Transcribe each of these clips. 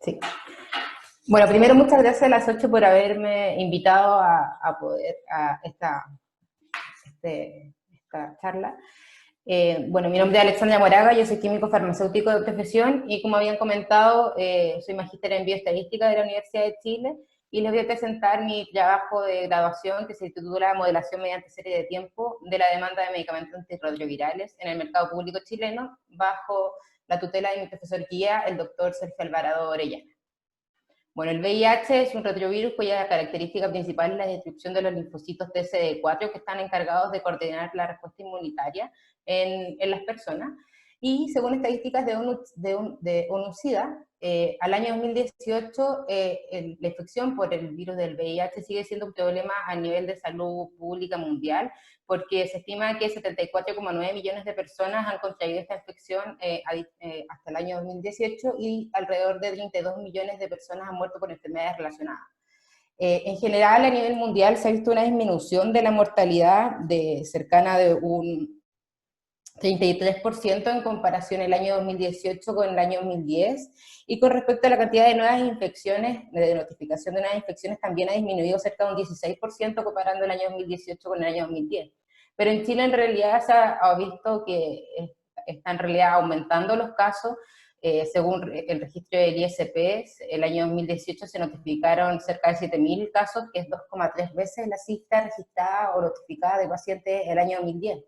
Sí. Bueno, primero muchas gracias a las 8 por haberme invitado a poder a esta charla. Bueno, mi nombre es Alexandra Moraga, yo soy químico farmacéutico de profesión y como habían comentado, soy magíster en bioestadística de la Universidad de Chile y les voy a presentar mi trabajo de graduación que se titula Modelación mediante serie de tiempo de la demanda de medicamentos antirretrovirales en el mercado público chileno bajo la tutela de mi profesor guía, el doctor Sergio Alvarado Orellana. Bueno, el VIH es un retrovirus cuya característica principal es la destrucción de los linfocitos TCD4 que están encargados de coordinar la respuesta inmunitaria en las personas. Y según estadísticas de ONU-SIDA, al año 2018 la infección por el virus del VIH sigue siendo un problema a nivel de salud pública mundial, porque se estima que 74,9 millones de personas han contraído esta infección hasta el año 2018 y alrededor de 32 millones de personas han muerto por enfermedades relacionadas. En general, a nivel mundial se ha visto una disminución de la mortalidad cercana de un 33% en comparación el año 2018 con el año 2010, y con respecto a la cantidad de nuevas infecciones, de notificación de nuevas infecciones, también ha disminuido cerca de un 16% comparando el año 2018 con el año 2010. Pero en Chile en realidad se ha visto que está en realidad aumentando los casos. Según el registro del ISP, el año 2018 se notificaron cerca de 7.000 casos, que es 2,3 veces la cifra registrada o notificada de pacientes el año 2010.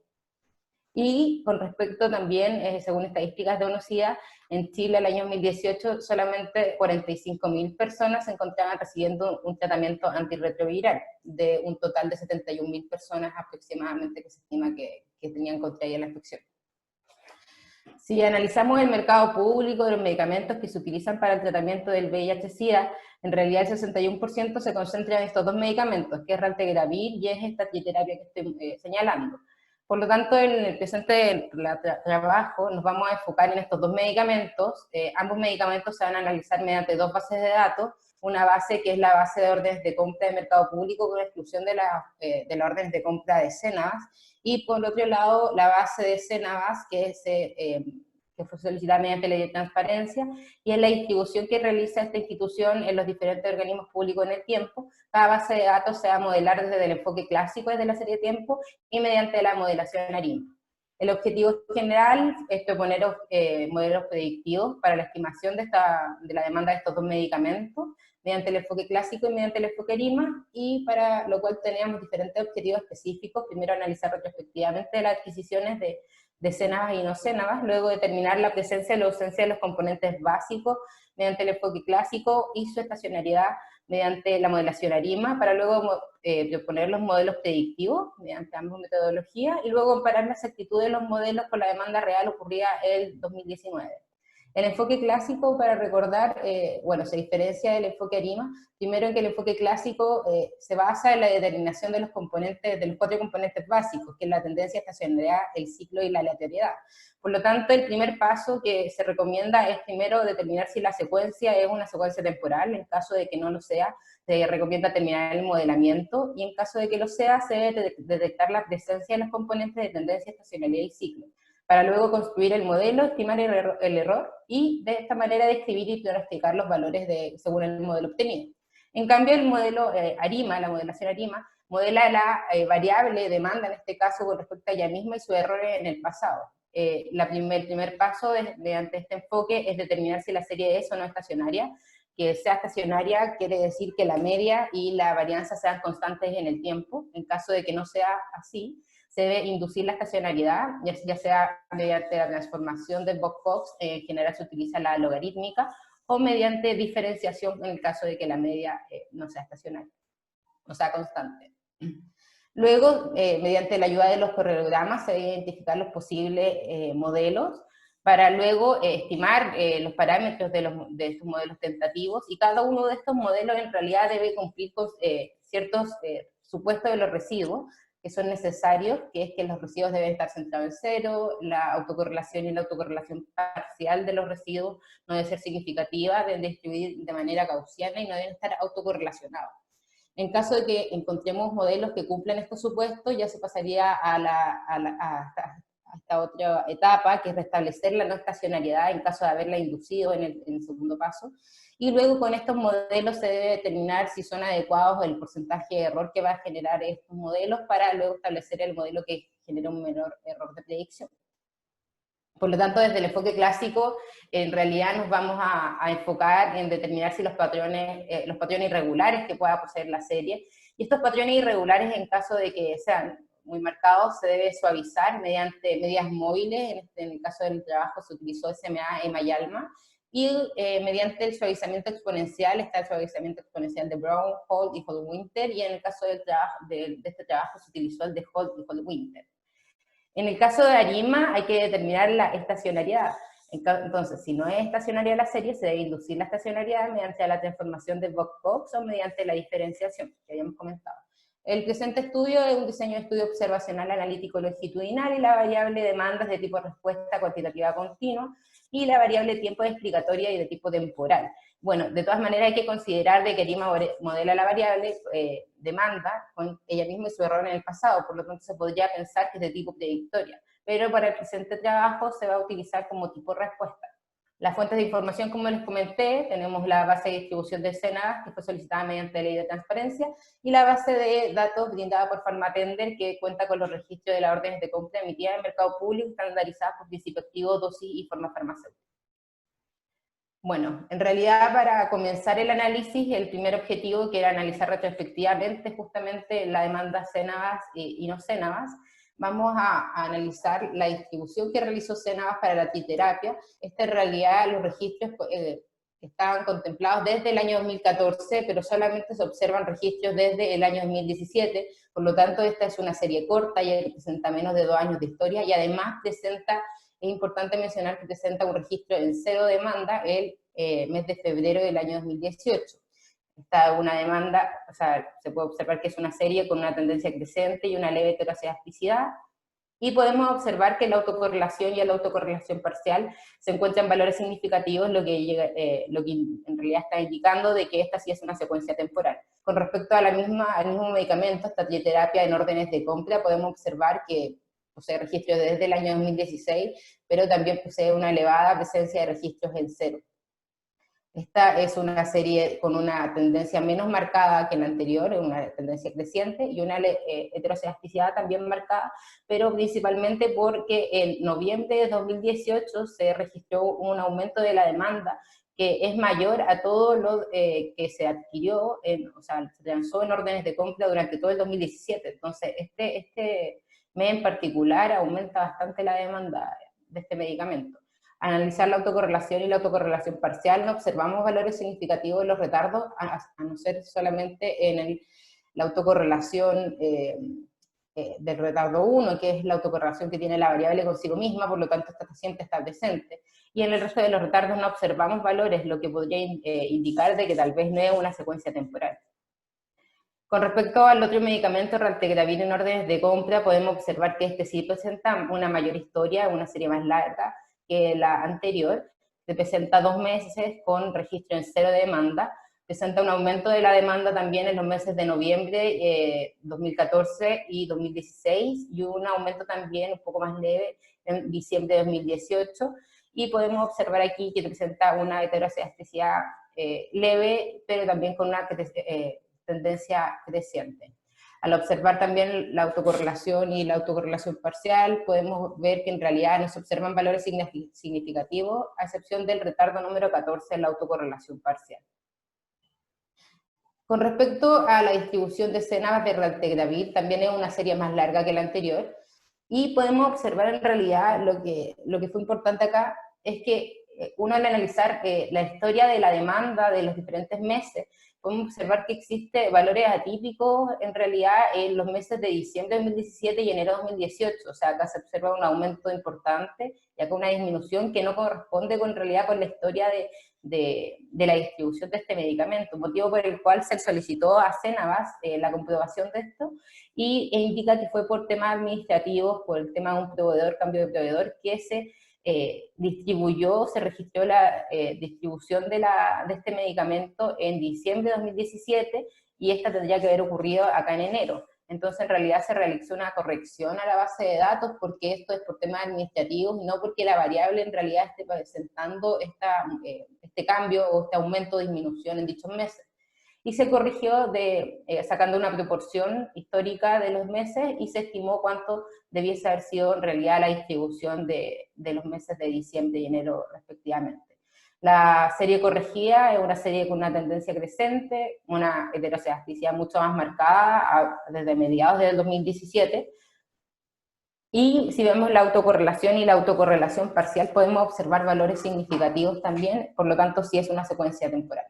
Y con respecto también, según estadísticas de ONU-SIDA, en Chile el año 2018 solamente 45.000 personas se encontraban recibiendo un tratamiento antirretroviral, de un total de 71.000 personas aproximadamente que se estima que tenían contraída la infección. Si analizamos el mercado público de los medicamentos que se utilizan para el tratamiento del VIH-Sida, en realidad el 61% se concentra en estos dos medicamentos, que es raltegravir y es esta triterapia que estoy señalando. Por lo tanto, en el presente trabajo nos vamos a enfocar en estos dos medicamentos. Ambos medicamentos se van a analizar mediante dos bases de datos, una base que es la base de órdenes de compra de mercado público con exclusión de las órdenes de compra de Cenabas, y por otro lado la base de Cenabas que fue solicitada mediante ley de transparencia, y es la distribución que realiza esta institución en los diferentes organismos públicos en el tiempo. Cada base de datos se va a modelar desde el enfoque clásico desde la serie de tiempo y mediante la modelación ARIMA. El objetivo general es proponer modelos predictivos para la estimación de la demanda de estos dos medicamentos mediante el enfoque clásico y mediante el enfoque ARIMA, y para lo cual teníamos diferentes objetivos específicos. Primero, analizar retrospectivamente las adquisiciones de Cenabas y no Cenabas, luego determinar la presencia y la ausencia de los componentes básicos mediante el enfoque clásico y su estacionariedad mediante la modelación ARIMA, para luego proponer los modelos predictivos mediante ambas metodologías y luego comparar la exactitud de los modelos con la demanda real ocurrida el 2019. El enfoque clásico, para recordar, bueno, se diferencia del enfoque ARIMA, primero en que el enfoque clásico se basa en la determinación de los componentes, de los 4 componentes básicos, que es la tendencia, estacionalidad, el ciclo y la aleatoriedad. Por lo tanto, el primer paso que se recomienda es primero determinar si la secuencia es una secuencia temporal. En caso de que no lo sea, se recomienda terminar el modelamiento, y en caso de que lo sea, se debe detectar la presencia de los componentes de tendencia, estacionalidad y ciclo, para luego construir el modelo, estimar el error y de esta manera describir y pronosticar los valores según el modelo obtenido. En cambio, el modelo ARIMA, la modelación ARIMA, modela la variable demanda, en este caso con respecto a ella misma y sus errores en el pasado. El primer paso mediante este enfoque es determinar si la serie es o no estacionaria. Que sea estacionaria quiere decir que la media y la varianza sean constantes en el tiempo. En caso de que no sea así, se debe inducir la estacionalidad, ya sea mediante la transformación de Box-Cox, en general se utiliza la logarítmica, o mediante diferenciación en el caso de que la media no sea estacionaria, no sea constante. Luego, mediante la ayuda de los correlogramas, se deben identificar los posibles modelos para luego estimar los parámetros de estos modelos tentativos, y cada uno de estos modelos en realidad debe cumplir con ciertos supuestos de los residuos que son necesarios, que es que los residuos deben estar centrados en cero, la autocorrelación y la autocorrelación parcial de los residuos no debe ser significativa, deben distribuir de manera gaussiana y no deben estar autocorrelacionados. En caso de que encontremos modelos que cumplan estos supuestos, ya se pasaría a esta otra etapa, que es restablecer la no estacionariedad en caso de haberla inducido en el segundo paso. Y luego con estos modelos se debe determinar si son adecuados el porcentaje de error que va a generar estos modelos para luego establecer el modelo que genera un menor error de predicción. Por lo tanto, desde el enfoque clásico, en realidad nos vamos a enfocar en determinar si los patrones irregulares que pueda poseer la serie, y estos patrones irregulares, en caso de que sean muy marcados, se debe suavizar mediante medidas móviles. En el caso del trabajo se utilizó SMA, EMA y ALMA, y mediante el suavizamiento exponencial, está el suavizamiento exponencial de Brown, Holt y Holt-Winter, y en el caso del de este trabajo se utilizó el de Holt y Holt-Winter. En el caso de ARIMA hay que determinar la estacionariedad. Entonces, si no es estacionaria la serie, se debe inducir la estacionariedad mediante la transformación de Box-Cox o mediante la diferenciación, que habíamos comentado. El presente estudio es un diseño de estudio observacional analítico longitudinal, y la variable demanda es de tipo respuesta cuantitativa continua, y la variable tiempo es explicatoria y de tipo temporal. Bueno, de todas maneras hay que considerar de que ARIMA modela la variable demanda con ella misma y su error en el pasado, por lo tanto se podría pensar que es de tipo predictoria, pero para el presente trabajo se va a utilizar como tipo respuesta. Las fuentes de información, como les comenté, tenemos la base de distribución de escenas, que fue solicitada mediante ley de transparencia, y la base de datos brindada por Pharmatender, que cuenta con los registros de las órdenes de compra emitidas en el mercado público, estandarizadas por principio activo, dosis y forma farmacéutica. Bueno, en realidad para comenzar el análisis, el primer objetivo, que era analizar retrospectivamente justamente la demanda Cenabas y no Cenabas, vamos a analizar la distribución que realizó Cenabas para la triterapia. En realidad los registros estaban contemplados desde el año 2014, pero solamente se observan registros desde el año 2017, por lo tanto esta es una serie corta y presenta menos de 2 años de historia, y además presenta, es importante mencionar que presenta un registro en cero demanda el mes de febrero del año 2018. Está una demanda, o sea, se puede observar que es una serie con una tendencia creciente y una leve heterocedasticidad, y podemos observar que la autocorrelación y la autocorrelación parcial se encuentran en valores significativos, lo que en realidad está indicando de que esta sí es una secuencia temporal. Con respecto a al mismo medicamento, esta triterapia en órdenes de compra, podemos observar que posee registros desde el año 2016, pero también posee una elevada presencia de registros en cero. Esta es una serie con una tendencia menos marcada que la anterior, una tendencia creciente, y una heterocedasticidad también marcada, pero principalmente porque en noviembre de 2018 se registró un aumento de la demanda que es mayor a todo lo que se adquirió, o sea, se lanzó en órdenes de compra durante todo el 2017. Entonces, este mes en particular aumenta bastante la demanda de este medicamento. Analizar la autocorrelación y la autocorrelación parcial, no observamos valores significativos en los retardos, a no ser solamente en la autocorrelación del retardo 1, que es la autocorrelación que tiene la variable consigo misma, por lo tanto esta siempre está presente. Y en el resto de los retardos no observamos valores, lo que podría indicar de que tal vez no es una secuencia temporal. Con respecto al otro medicamento, raltegravir en órdenes de compra, podemos observar que este sí presenta una mayor historia, una serie más larga que la anterior, que presenta 2 meses con registro en cero de demanda, presenta un aumento de la demanda también en los meses de noviembre 2014 y 2016, y un aumento también un poco más leve en diciembre de 2018, y podemos observar aquí que presenta una heterocedasticidad leve, pero también con una tendencia creciente. Al observar también la autocorrelación y la autocorrelación parcial, podemos ver que en realidad no se observan valores significativos, a excepción del retardo número 14 en la autocorrelación parcial. Con respecto a la distribución de Cenabas de raltegravir, también es una serie más larga que la anterior, y podemos observar en realidad lo que fue importante acá, es que uno al analizar la historia de la demanda de los diferentes meses, podemos observar que existe valores atípicos en realidad en los meses de diciembre de 2017 y enero de 2018, o sea, acá se observa un aumento importante y acá una disminución que no corresponde en realidad con la historia de la distribución de este medicamento, motivo por el cual se solicitó a Cenabas la comprobación de esto, e indica que fue por temas administrativos, por el tema de un proveedor, cambio de proveedor, que se se registró la distribución de este medicamento en diciembre de 2017, y esta tendría que haber ocurrido acá en enero. Entonces, en realidad se realizó una corrección a la base de datos porque esto es por temas administrativos y no porque la variable en realidad esté presentando este cambio o este aumento o disminución en dichos meses. Y se corrigió sacando una proporción histórica de los meses y se estimó cuánto debiese haber sido en realidad la distribución de los meses de diciembre y enero respectivamente. La serie corregida es una serie con una tendencia creciente, una heterocedasticidad mucho más marcada desde mediados del 2017, y si vemos la autocorrelación y la autocorrelación parcial podemos observar valores significativos también, por lo tanto sí es una secuencia temporal.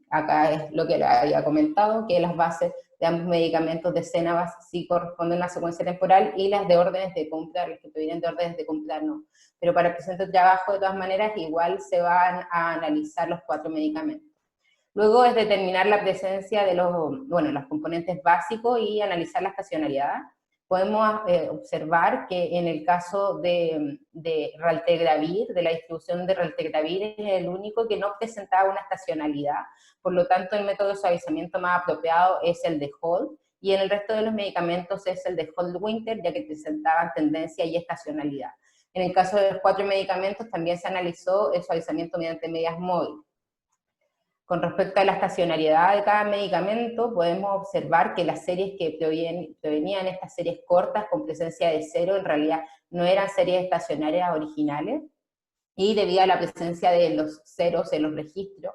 Acá es lo que le había comentado, que las bases de ambos medicamentos de Cenabas sí corresponden a una secuencia temporal y las de órdenes de compra, las que provienen de órdenes de compra no. Pero para el presente trabajo, de todas maneras, igual se van a analizar los 4 medicamentos. Luego es determinar la presencia de los componentes básicos y analizar la estacionalidad. Podemos observar que en el caso de raltegravir, de la distribución de raltegravir, es el único que no presentaba una estacionalidad, por lo tanto el método de suavizamiento más apropiado es el de Holt, y en el resto de los medicamentos es el de Holt-Winter, ya que presentaban tendencia y estacionalidad. En el caso de los 4 medicamentos también se analizó el suavizamiento mediante medias móviles. Con respecto a la estacionariedad de cada medicamento, podemos observar que las series que provenían estas series cortas con presencia de 0, en realidad no eran series estacionarias originales, y debido a la presencia de los ceros en los registros,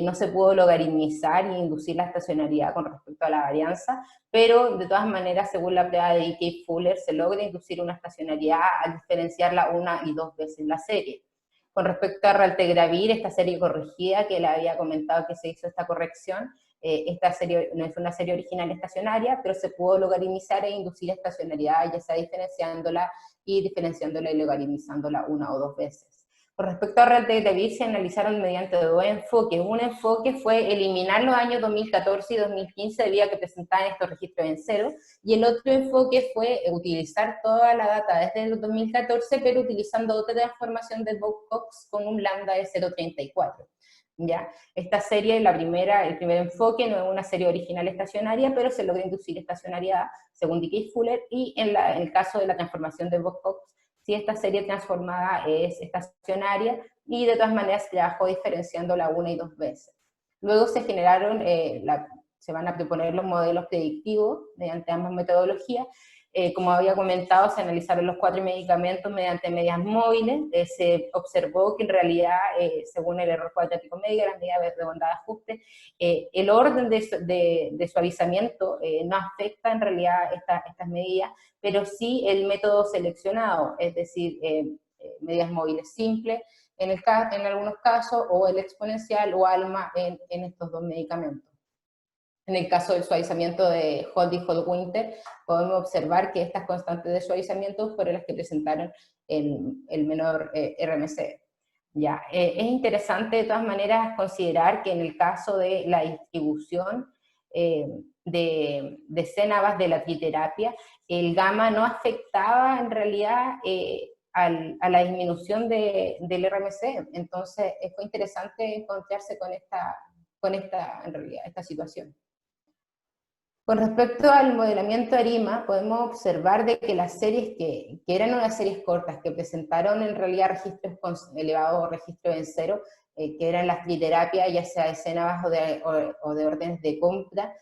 no se pudo logaritmizar y inducir la estacionariedad con respecto a la varianza, pero de todas maneras, según la prueba de E.K. Fuller, se logra inducir una estacionariedad al diferenciarla 1 y 2 veces la serie. Con respecto a raltegravir, esta serie corregida, que le había comentado que se hizo esta corrección, esta serie no es una serie original estacionaria, pero se pudo logaritmizar e inducir estacionariedad, ya sea diferenciándola y logaritmizándola 1 o 2 veces. Con respecto a raltegravir, se analizaron mediante 2 enfoques. Un enfoque fue eliminar los años 2014 y 2015 debido a que presentaban estos registros en 0, y el otro enfoque fue utilizar toda la data desde el 2014, pero utilizando otra transformación de Box con un lambda de 0.34. ¿Ya? Esta serie, el primer enfoque, no es una serie original estacionaria, pero se logra inducir estacionariedad, según D.K. Fuller, y en el caso de la transformación de Box, si esta serie transformada es estacionaria, y de todas maneras se trabajó diferenciándola 1 y 2 veces. Luego se generaron, se van a proponer los modelos predictivos mediante ambas metodologías. Como había comentado, se analizaron los 4 medicamentos mediante medias móviles. Se observó que en realidad, según el error cuadrático medio, las medidas de bondad de ajuste, el orden de suavizamiento no afecta en realidad estas medidas, pero sí el método seleccionado, es decir, medidas móviles simples en algunos casos, o el exponencial o ALMA en estos 2 medicamentos. En el caso del suavizamiento de Holt y Holt-Winter, podemos observar que estas constantes de suavizamiento fueron las que presentaron el menor RMC. Ya, es interesante de todas maneras considerar que en el caso de la distribución de Cenabas de la triterapia, el gamma no afectaba en realidad a la disminución del RMC. Entonces fue interesante encontrarse con en realidad, esta situación. Con respecto al modelamiento ARIMA, podemos observar de que las series que eran unas series cortas, que presentaron en realidad registros con elevado registro en 0, que eran las triterapias, ya sea de Cenabas o de órdenes de compra,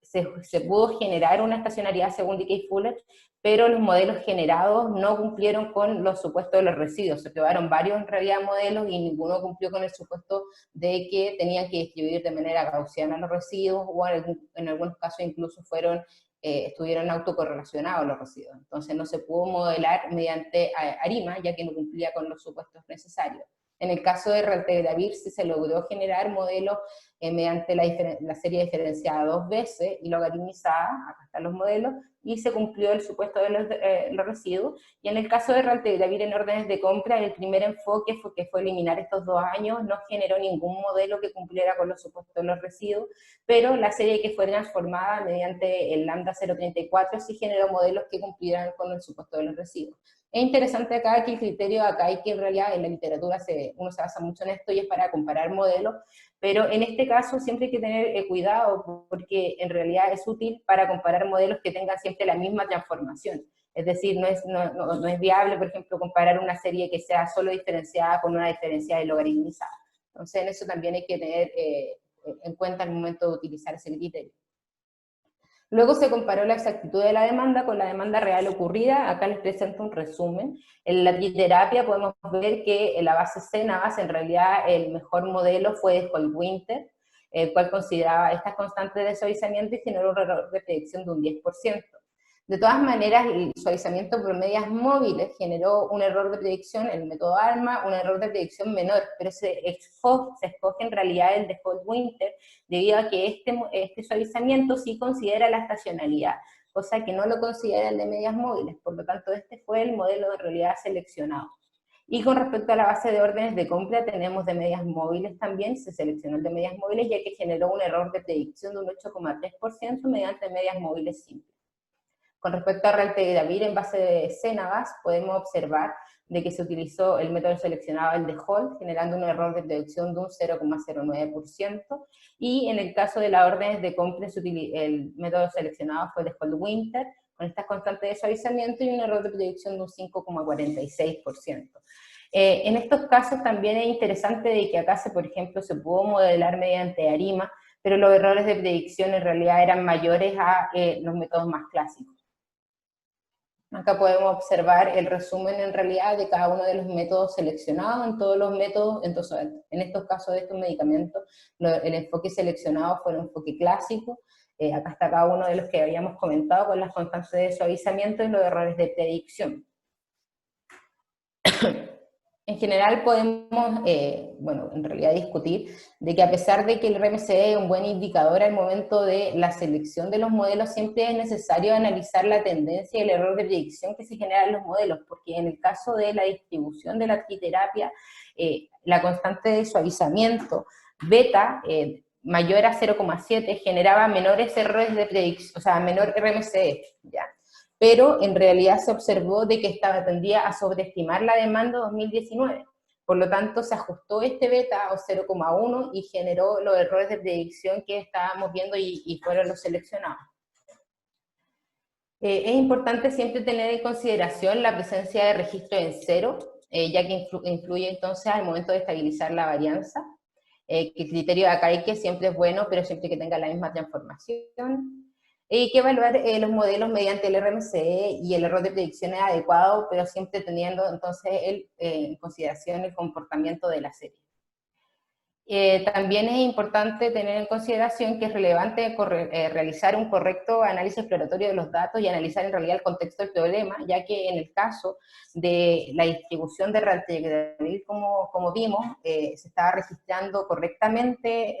se pudo generar una estacionariedad según D.K. Fuller, pero los modelos generados no cumplieron con los supuestos de los residuos. Se probaron varios en realidad modelos y ninguno cumplió con el supuesto de que tenían que distribuir de manera gaussiana los residuos, o en algunos casos incluso estuvieron autocorrelacionados los residuos. Entonces no se pudo modelar mediante ARIMA, ya que no cumplía con los supuestos necesarios. En el caso de raltegravir, sí se logró generar modelos mediante la serie diferenciada 2 veces y logaritmizada, acá están los modelos, y se cumplió el supuesto de los residuos. Y en el caso de raltegravir en órdenes de compra, el primer enfoque fue eliminar estos 2 años, no generó ningún modelo que cumpliera con los supuestos de los residuos, pero la serie que fue transformada mediante el lambda 0.34 sí generó modelos que cumplieran con el supuesto de los residuos. Es interesante acá que el criterio acá hay que en realidad en la literatura uno se basa mucho en esto y es para comparar modelos, pero en este caso siempre hay que tener cuidado porque en realidad es útil para comparar modelos que tengan siempre la misma transformación. Es decir, no es viable, por ejemplo, comparar una serie que sea solo diferenciada con una diferenciada y logaritmizada. Entonces, en eso también hay que tener en cuenta al momento de utilizar ese criterio. Luego se comparó la exactitud de la demanda con la demanda real ocurrida. Acá les presento un resumen. En la triterapia podemos ver que en la base CENAVAS en realidad el mejor modelo fue de Goldwinter, el cual consideraba estas constantes de suavizamiento y generó un error de predicción de un 10%. De todas maneras, el suavizamiento por medias móviles generó un error de predicción, el método ALMA, un error de predicción menor, pero se escoge en realidad el de Goldwinter, debido a que este suavizamiento sí considera la estacionalidad, cosa que no lo considera el de medias móviles, por lo tanto este fue el modelo de realidad seleccionado. Y con respecto a la base de órdenes de compra, tenemos de medias móviles también, se seleccionó el de medias móviles, ya que generó un error de predicción de un 8,3% mediante medias móviles simples. Con respecto a Raltegravir en base de CENAVAS, podemos observar de que se utilizó el método seleccionado, el de Holt, generando un error de predicción de un 0,09%, y en el caso de las órdenes de compra, el método seleccionado fue el de Goldwinter, con estas constantes de suavizamiento y un error de predicción de un 5,46%. En estos casos también es interesante de que acá, por ejemplo, se pudo modelar mediante ARIMA, pero los errores de predicción en realidad eran mayores a los métodos más clásicos. Acá podemos observar el resumen en realidad de cada uno de los métodos seleccionados. En todos los métodos, entonces, en estos casos de estos medicamentos, el enfoque seleccionado fue un enfoque clásico. Acá está cada uno de los que habíamos comentado con las constantes de suavizamiento y los errores de predicción. En general podemos, bueno, en realidad discutir de que a pesar de que el RMCE es un buen indicador al momento de la selección de los modelos, siempre es necesario analizar la tendencia y el error de predicción que se genera en los modelos, porque en el caso de la distribución de la triterapia, la constante de suavizamiento beta mayor a 0,7 generaba menores errores de predicción, o sea, menor RMCE, ¿ya? Pero en realidad se observó de que tendía a sobreestimar la demanda 2019. Por lo tanto, se ajustó este beta a 0,1 y generó los errores de predicción que estábamos viendo y fueron los seleccionados. Es importante siempre tener en consideración la presencia de registro en cero, ya que influye entonces al momento de estabilizar la varianza. Que el criterio de Akaike siempre es bueno, pero siempre que tenga la misma transformación. Hay que evaluar los modelos mediante el RMCE y el error de predicción es adecuado, pero siempre teniendo entonces en consideración el comportamiento de la serie. También es importante tener en consideración que es relevante realizar un correcto análisis exploratorio de los datos y analizar en realidad el contexto del problema, ya que en el caso de la distribución de Raltegravir, como vimos, se estaba registrando correctamente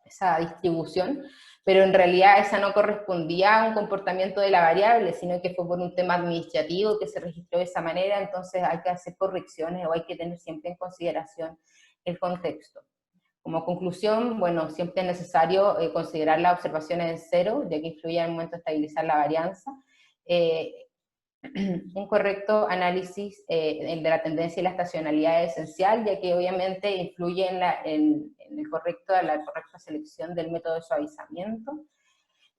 esa distribución, pero en realidad esa no correspondía a un comportamiento de la variable, sino que fue por un tema administrativo que se registró de esa manera, entonces hay que hacer correcciones o hay que tener siempre en consideración el contexto. Como conclusión, bueno, siempre es necesario considerar las observaciones en cero, ya que influye al momento de estabilizar la varianza. Un correcto análisis de la tendencia y la estacionalidad es esencial, ya que obviamente influye en la correcta selección del método de suavizamiento.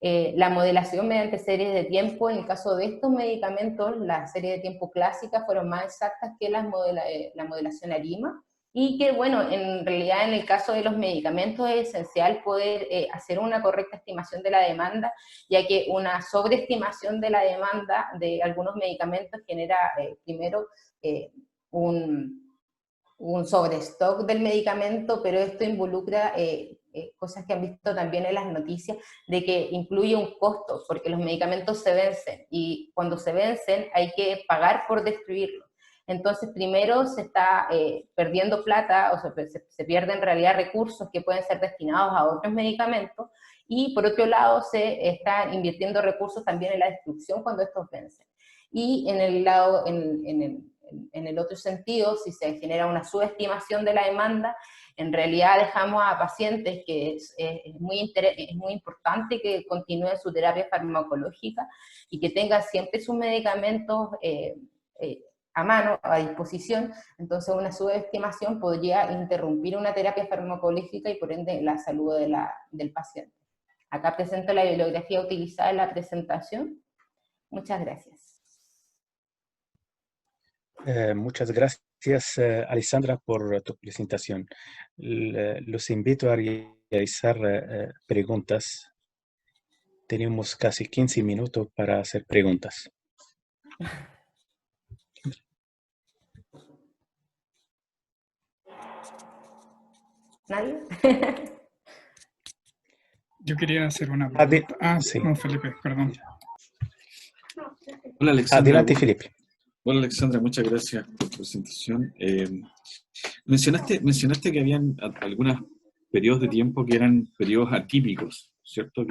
La modelación mediante series de tiempo, en el caso de estos medicamentos, las series de tiempo clásicas fueron más exactas que la modelación ARIMA, y que, bueno, en realidad en el caso de los medicamentos es esencial poder hacer una correcta estimación de la demanda, ya que una sobreestimación de la demanda de algunos medicamentos genera primero un sobrestock del medicamento, pero esto involucra cosas que han visto también en las noticias, de que incluye un costo, porque los medicamentos se vencen, y cuando se vencen hay que pagar por destruirlos. Entonces, primero se está perdiendo plata, o sea, se pierden en realidad recursos que pueden ser destinados a otros medicamentos, y por otro lado se están invirtiendo recursos también en la destrucción cuando estos vencen. Y en el lado, en en el otro sentido, si se genera una subestimación de la demanda, en realidad dejamos a pacientes que es muy importante que continúen su terapia farmacológica y que tengan siempre sus medicamentos a mano, a disposición. Entonces una subestimación podría interrumpir una terapia farmacológica y por ende la salud del paciente. Acá presento la bibliografía utilizada en la presentación. Muchas gracias. Muchas gracias, Alessandra, por tu presentación. Los invito a realizar preguntas. Tenemos casi 15 minutos para hacer preguntas. ¿Nadie? Yo quería hacer una pregunta. Sí. No, Felipe, perdón. Hola, Alexandra. Adelante, Felipe. Hola, Alexandra, muchas gracias por tu presentación. Mencionaste que habían algunos periodos de tiempo que eran periodos atípicos, ¿cierto?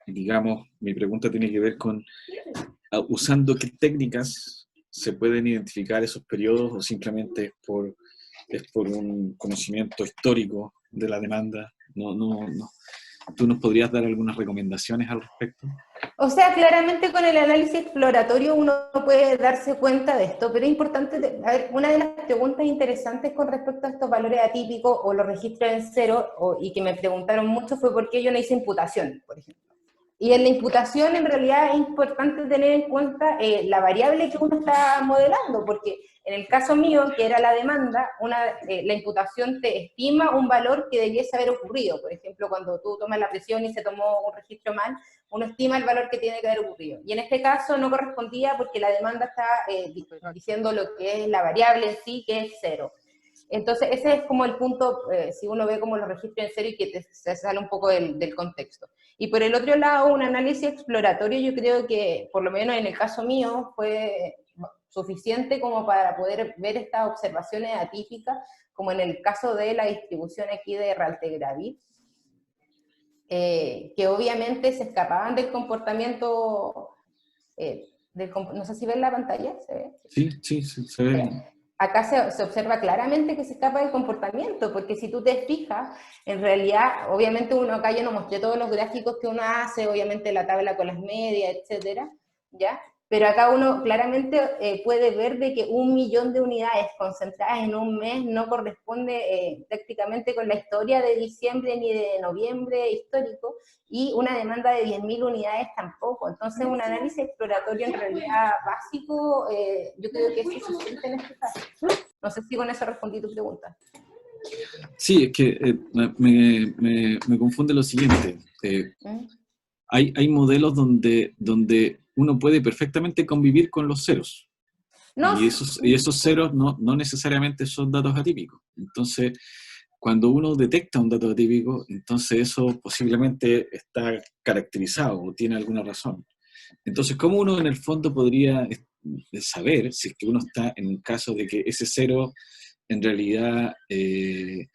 Digamos, mi pregunta tiene que ver con usando qué técnicas se pueden identificar esos periodos o simplemente es por un conocimiento histórico de la demanda. No. ¿Tú nos podrías dar algunas recomendaciones al respecto? O sea, claramente con el análisis exploratorio uno puede darse cuenta de esto, pero es importante, a ver, una de las preguntas interesantes con respecto a estos valores atípicos o los registros en cero, y que me preguntaron mucho, fue por qué yo no hice imputación, por ejemplo. Y en la imputación en realidad es importante tener en cuenta la variable que uno está modelando, porque en el caso mío, que era la demanda, la imputación te estima un valor que debiese haber ocurrido. Por ejemplo, cuando tú tomas la presión y se tomó un registro mal, uno estima el valor que tiene que haber ocurrido. Y en este caso no correspondía porque la demanda está diciendo lo que es la variable en sí, que es 0. Entonces, ese es como el punto, si uno ve como los registros en cero y que se sale un poco del contexto. Y por el otro lado, un análisis exploratorio, yo creo que, por lo menos en el caso mío, fue suficiente como para poder ver estas observaciones atípicas, como en el caso de la distribución aquí de Raltegravir, que obviamente se escapaban del comportamiento, no sé si ven la pantalla, ¿se ve? Sí, se ve bien. Acá se observa claramente que se escapa del comportamiento, porque si tú te fijas, en realidad, obviamente acá yo no mostré todos los gráficos que uno hace, obviamente la tabla con las medias, etcétera, ¿ya? Pero acá uno claramente puede ver de que 1 millón de unidades concentradas en un mes no corresponde prácticamente con la historia de diciembre ni de noviembre histórico, y una demanda de 10.000 unidades tampoco. Entonces un análisis exploratorio en realidad básico, yo creo que es suficiente en este caso. No sé si con eso respondí tu pregunta. Sí, es que me confunde lo siguiente. Hay modelos donde uno puede perfectamente convivir con los ceros. No. Y esos ceros no necesariamente son datos atípicos. Entonces, cuando uno detecta un dato atípico, entonces eso posiblemente está caracterizado o tiene alguna razón. Entonces, ¿cómo uno en el fondo podría saber si es que uno está en un caso de que ese cero en realidad es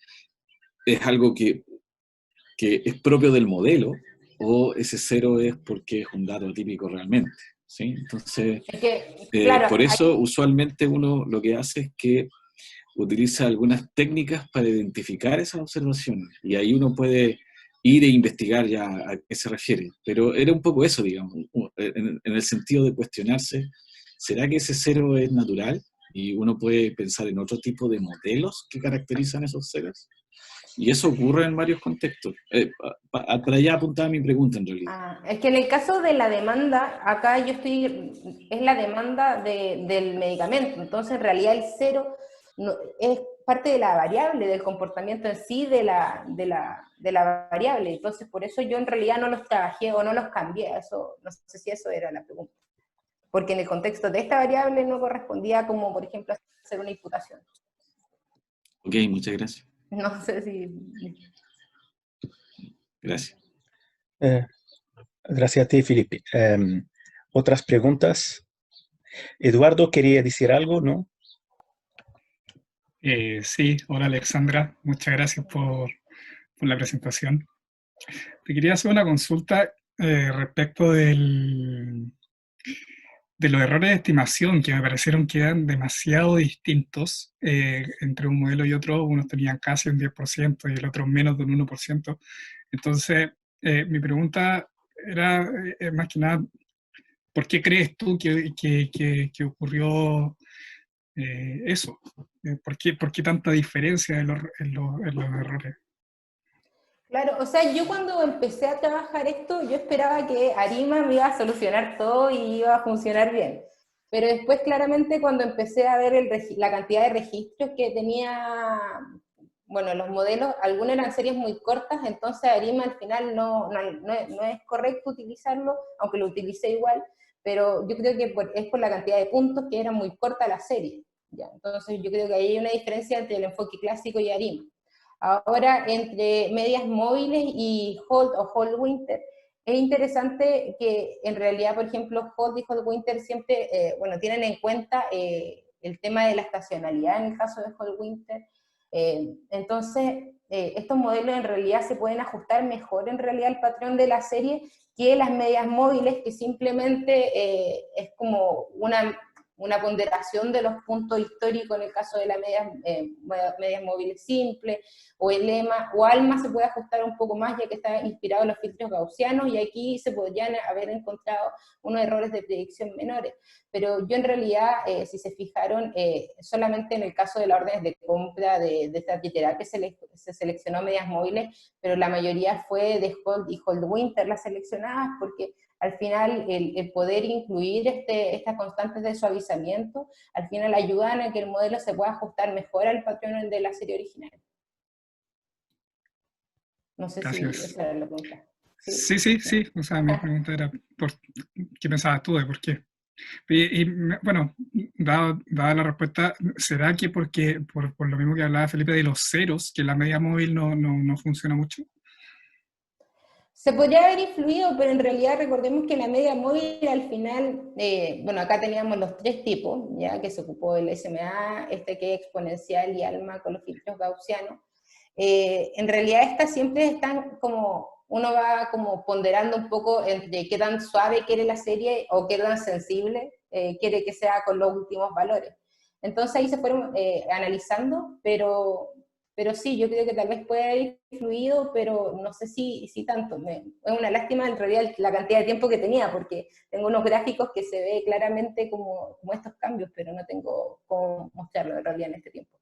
algo que es propio del modelo, o ese cero es porque es un dato atípico realmente? ¿Sí? Entonces, claro, por eso usualmente uno lo que hace es que utiliza algunas técnicas para identificar esas observaciones, y ahí uno puede ir e investigar ya a qué se refiere. Pero era un poco eso, digamos, en el sentido de cuestionarse, ¿será que ese cero es natural? Y uno puede pensar en otro tipo de modelos que caracterizan esos ceros. Y eso ocurre en varios contextos. Para allá apuntaba mi pregunta, en realidad. Es que en el caso de la demanda, acá es la demanda del medicamento. Entonces, en realidad el cero es parte de la variable, del comportamiento en sí de la variable. Entonces, por eso yo en realidad no los trabajé o no los cambié. Eso, no sé si eso era la pregunta. Porque en el contexto de esta variable no correspondía como, por ejemplo, hacer una imputación. Ok, muchas gracias. No sé si... Gracias. Gracias a ti, Felipe. ¿Otras preguntas? Eduardo, ¿quería decir algo, no? Sí, hola Alexandra, muchas gracias por la presentación. Te quería hacer una consulta respecto de de los errores de estimación, que me parecieron que eran demasiado distintos entre un modelo y otro. Unos tenían casi un 10% y el otro menos de un 1%. Entonces, mi pregunta era más que nada, ¿por qué crees tú que ocurrió eso? ¿Por qué tanta diferencia en los errores? Claro, o sea, yo cuando empecé a trabajar esto, yo esperaba que Arima me iba a solucionar todo y iba a funcionar bien. Pero después, claramente, cuando empecé a ver la cantidad de registros que tenía, bueno, los modelos, algunos eran series muy cortas, entonces Arima al final no es correcto utilizarlo, aunque lo utilicé igual, pero yo creo que es por la cantidad de puntos que era muy corta la serie. ¿Ya? Entonces yo creo que ahí hay una diferencia entre el enfoque clásico y Arima. Ahora, entre medias móviles y Holt o Holt Winter, es interesante que en realidad, por ejemplo, Holt y Holt Winter siempre, bueno, tienen en cuenta el tema de la estacionalidad en el caso de Holt Winter. Entonces, estos modelos en realidad se pueden ajustar mejor en realidad al patrón de la serie que las medias móviles, que simplemente es como una ponderación de los puntos históricos en el caso de las medias móviles simples, o el lema, o ALMA se puede ajustar un poco más ya que está inspirado en los filtros gaussianos, y aquí se podrían haber encontrado unos errores de predicción menores. Pero yo en realidad, si se fijaron, solamente en el caso de las órdenes de compra de esta terapia se seleccionó medias móviles, pero la mayoría fue de Holt y Holt Winter las seleccionadas, porque al final el poder incluir estas constantes de suavizamiento, al final ayudan a que el modelo se pueda ajustar mejor al patrón de la serie original. No sé Gracias. si esa era la pregunta. Sí. O sea, mi pregunta era, ¿qué pensabas tú de por qué? Bueno, dada la respuesta, ¿será que porque por lo mismo que hablaba Felipe de los ceros, que la media móvil no funciona mucho? Se podría haber influido, pero en realidad recordemos que la media móvil al final, bueno, acá teníamos los tres tipos, ya que se ocupó el SMA, que es exponencial y ALMA con los filtros gaussianos. En realidad estas siempre están como, uno va como ponderando un poco entre qué tan suave quiere la serie o qué tan sensible quiere que sea con los últimos valores. Entonces ahí se fueron analizando, pero sí, yo creo que tal vez puede haber influido, pero no sé si tanto. Es una lástima en realidad la cantidad de tiempo que tenía, porque tengo unos gráficos que se ve claramente como estos cambios, pero no tengo cómo mostrarlo en realidad en este tiempo.